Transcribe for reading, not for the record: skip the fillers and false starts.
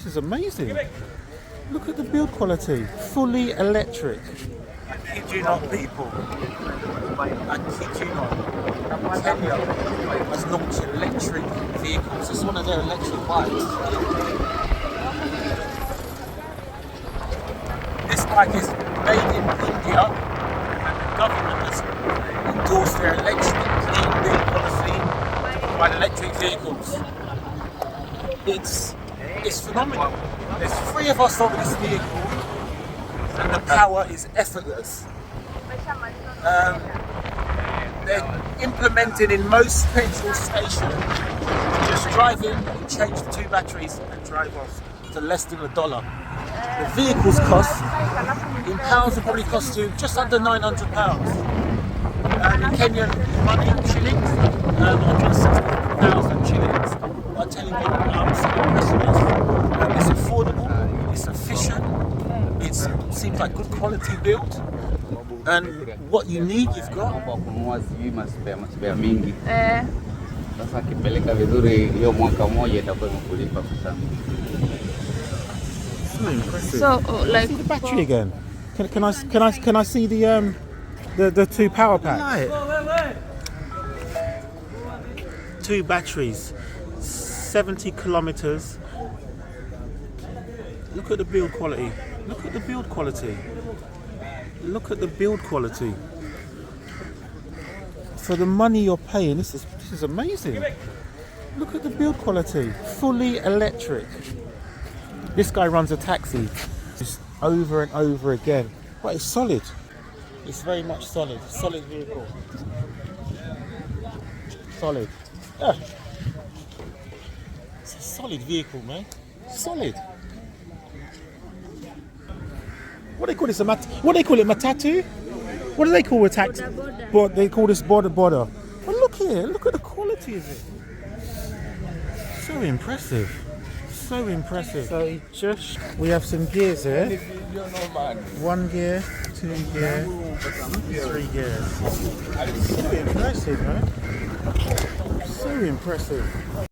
is amazing. Look at the build quality. Fully electric. I kid you not, people. I kid you not. Kenya has launched electric vehicles. It's one of their electric bikes. This bike is made in India, and the government has endorsed their electric clean build policy to provide electric vehicles. It's phenomenal. There's 3 of us on this vehicle, and the power is effortless. They're implemented in most petrol stations. Just drive in, change the 2 batteries, and drive off to less than $1. The vehicles cost, in pounds, will probably cost you just under £900. In Kenyan money, shillings, 160,000 shillings. I'm telling you, I'm so impressed. It's affordable, it's efficient, it seems like good quality build, and what you need, you've got. Masbea mingi. Sasa kipeleka vizuri hiyo mwaka mmoja itakuwa imekulipa sana. So, like the battery again. Can I see the 2 power packs? 2 batteries, 70 kilometers. Look at the build quality. Look at the build quality. Look at the build quality. For the money you're paying, this is amazing. Look at the build quality. Fully electric. This guy runs a taxi just over and over again. But it's solid. It's very much solid. Solid vehicle. Solid. Yeah. It's a solid vehicle, man. Solid. What do they call this? What do they call it? Matatu? What do they call a taxi? They call this border. But look here. Look at the quality of it. So impressive. So impressive. So we have some gears here. 1 gear, 2 gear, 3 gears. So impressive, man. So impressive.